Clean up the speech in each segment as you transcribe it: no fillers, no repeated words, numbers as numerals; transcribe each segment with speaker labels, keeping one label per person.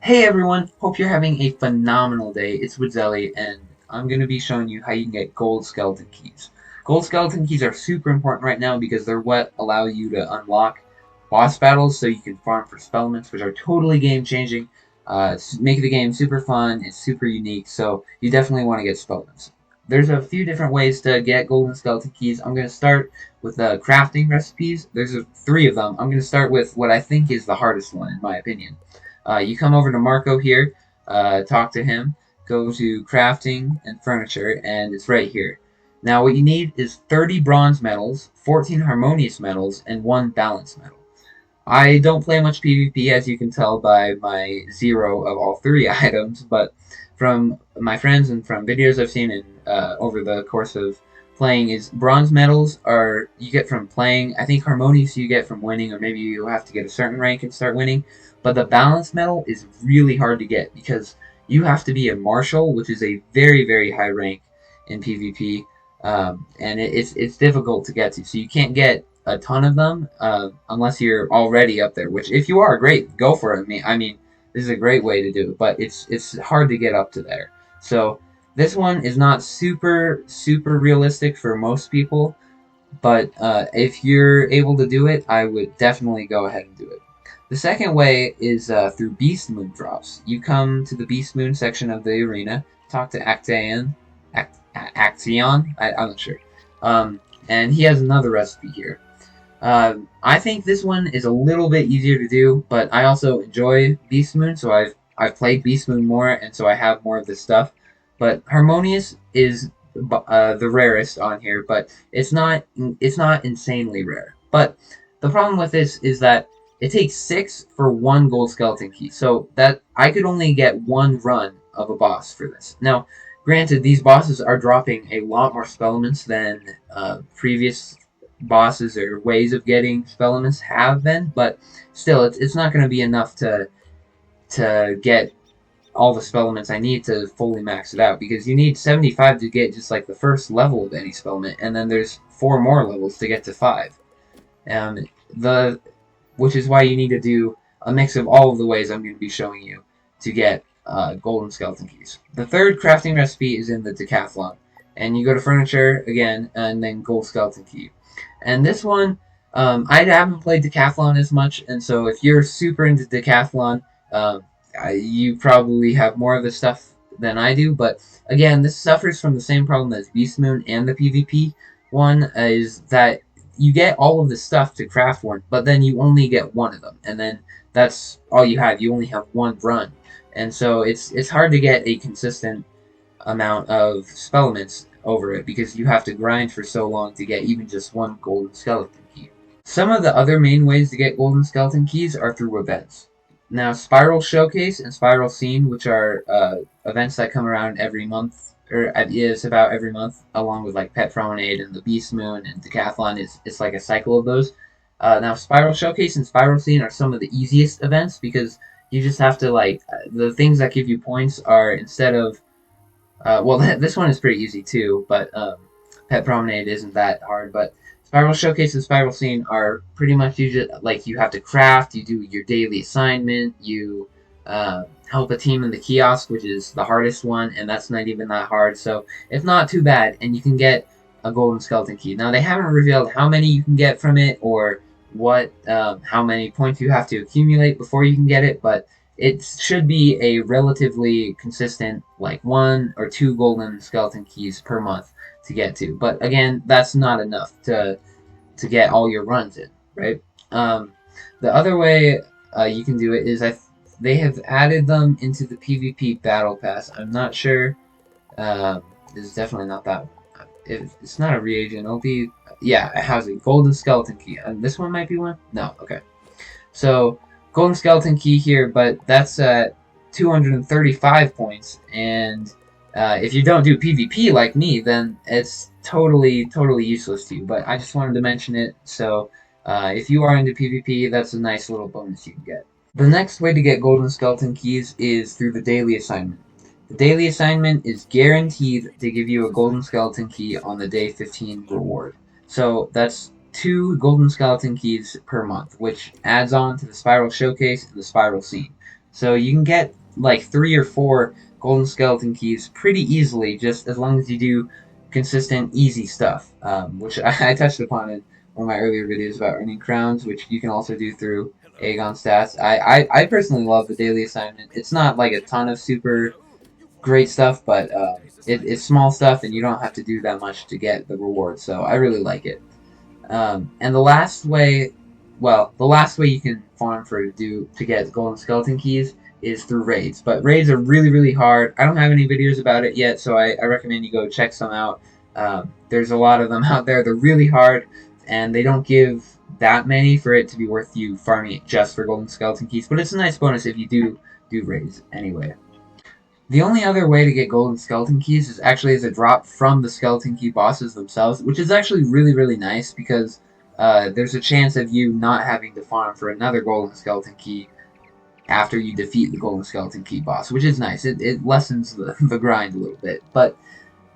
Speaker 1: Hey everyone, hope you're having a phenomenal day. It's Woodzeli, and I'm going to be showing you how you can get gold skeleton keys. Gold skeleton keys are super important right now because they're what allow you to unlock boss battles so you can farm for spellments, which are totally game changing. Make the game super fun, it's super unique, so you definitely want to get spellments. There's a few different ways to get golden skeleton keys. I'm going to start with the crafting recipes. There's three of them. I'm going to start with what I think is the hardest one, in my opinion. You come over to Marco here, talk to him, go to crafting and furniture, and it's right here. Now, what you need is 30 bronze medals, 14 harmonious medals, and 1 balance medal. I don't play much PvP, as you can tell by my 0 of all 3 items, but from my friends and from videos I've seen over the course of playing is bronze medals are you get from playing. I think harmonious you get from winning, or maybe you have to get a certain rank and start winning. But the balance medal is really hard to get because you have to be a marshal, which is a very high rank in PvP, and it's difficult to get to. So you can't get a ton of them unless you're already up there. Which, if you are, great, go for it. I mean, this is a great way to do it, but it's hard to get up to there. So this one is not super realistic for most people, but if you're able to do it, I would definitely go ahead and do it. The second way is through Beast Moon drops. You come to the Beast Moon section of the arena, talk to Action, I'm not sure, and he has another recipe here. I think this one is a little bit easier to do, but I also enjoy Beast Moon, so I've played Beast Moon more, and so I have more of this stuff. But Harmonious is the rarest on here, but it's not insanely rare. But the problem with this is that it takes 6 for 1 gold skeleton key, so that I could only get 1 run of a boss for this. Now, granted, these bosses are dropping a lot more spellments than previous bosses or ways of getting spellments have been, but still, it's not going to be enough to get all the spellments I need to fully max it out, because you need 75 to get just like the first level of any spellment, and then there's 4 more levels to get to 5. Um, the which is why you need to do a mix of all of the ways I'm going to be showing you to get golden skeleton keys. The third crafting recipe is in the Decathlon, and you go to furniture again, and then gold skeleton key. And this one, I haven't played Decathlon as much, and so if you're super into Decathlon, you probably have more of this stuff than I do. But again, this suffers from the same problem as Beast Moon and the PvP one, is that you get all of the stuff to craft one, but then you only get one of them, and then that's all you have. You only have one run, and so it's hard to get a consistent amount of spellments over it because you have to grind for so long to get even just one golden skeleton key. Some of the other main ways to get golden skeleton keys are through events. Now, Spiral Showcase and Spiral Scene, which are events that come around every month, or it's about every month, along with like Pet Promenade and the Beast Moon and Decathlon, it's like a cycle of those. Now, Spiral Showcase and Spiral Scene are some of the easiest events because you just have to the things that give you points are instead of well, this one is pretty easy too, but Pet Promenade isn't that hard. But Spiral Showcase and Spiral Scene are pretty much usually like you have to craft, you do your daily assignment, you help a team in the kiosk, which is the hardest one, and that's not even that hard. So it's not too bad, and you can get a golden skeleton key. Now they haven't revealed how many you can get from it or what how many points you have to accumulate before you can get it, but it should be a relatively consistent, like 1 or 2 golden skeleton keys per month to get to. But again, that's not enough to get all your runs in, right? The other way you can do it is they have added them into the PvP Battle Pass. I'm not sure. This is definitely not that. It's not a reagent. It'll be, yeah, it has a golden skeleton key. And this one might be one. No, okay. So golden skeleton key here, but that's 235 points, and if you don't do PvP like me, then it's totally useless to you. But I just wanted to mention it, so if you are into PvP, that's a nice little bonus you can get. The next way to get golden skeleton keys is through the daily assignment. The daily assignment is guaranteed to give you a golden skeleton key on the day 15 reward. So that's 2 golden skeleton keys per month, which adds on to the Spiral Showcase and the Spiral Scene. So you can get like 3 or 4 golden skeleton keys pretty easily, just as long as you do consistent, easy stuff, which I touched upon in one of my earlier videos about earning crowns, which you can also do through Aegon stats. I personally love the daily assignment. It's not like a ton of super great stuff, but it's small stuff, and you don't have to do that much to get the reward. So I really like it. And the last way, well, the last way you can farm to get golden skeleton keys is through raids. But raids are really, really hard. I don't have any videos about it yet, so I recommend you go check some out. There's a lot of them out there. They're really hard, and they don't give that many for it to be worth you farming it just for golden skeleton keys. But it's a nice bonus if you do raids anyway. The only other way to get golden skeleton keys is actually as a drop from the skeleton key bosses themselves, which is actually really, really nice because there's a chance of you not having to farm for another golden skeleton key after you defeat the golden skeleton key boss, which is nice. It lessens the grind a little bit. But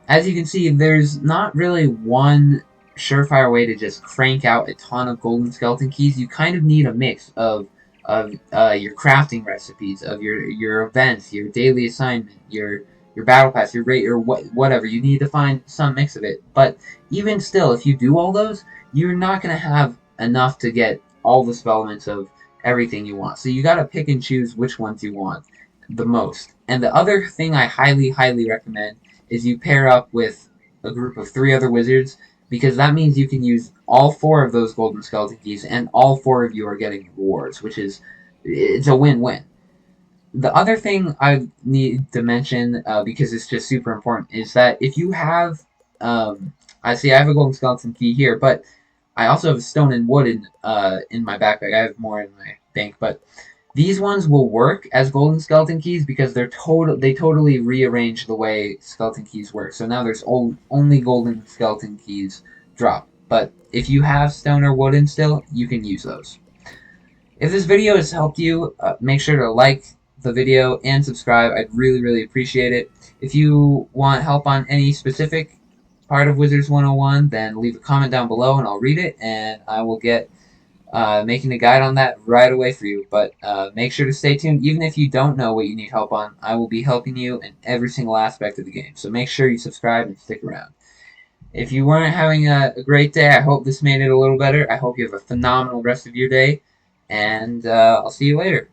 Speaker 1: as you can see, there's not really one surefire way to just crank out a ton of golden skeleton keys. You kind of need a mix of your crafting recipes, of your events, your daily assignment, your battle pass, your rate, or whatever. You need to find some mix of it. But even still, if you do all those, you're not gonna have enough to get all the spell elements of everything you want. So you gotta pick and choose which ones you want the most. And the other thing I highly, highly recommend is you pair up with a group of 3 other wizards, because that means you can use all 4 of those golden skeleton keys, and all 4 of you are getting rewards, which is it's a win-win. The other thing I need to mention, because it's just super important, is that if you have, I see I have a golden skeleton key here, but I also have a stone and wood in my backpack. I have more in my bank, but these ones will work as golden skeleton keys because they totally rearrange the way skeleton keys work. So now there's only golden skeleton keys drop. But if you have stone or wooden still, you can use those. If this video has helped you, make sure to like the video and subscribe. I'd really, really appreciate it. If you want help on any specific part of Wizards 101, then leave a comment down below and I'll read it, and I will get making a guide on that right away for you. But make sure to stay tuned. Even if you don't know what you need help on, I will be helping you in every single aspect of the game. So make sure you subscribe and stick around. If you weren't having a great day, I hope this made it a little better. I hope you have a phenomenal rest of your day, and I'll see you later.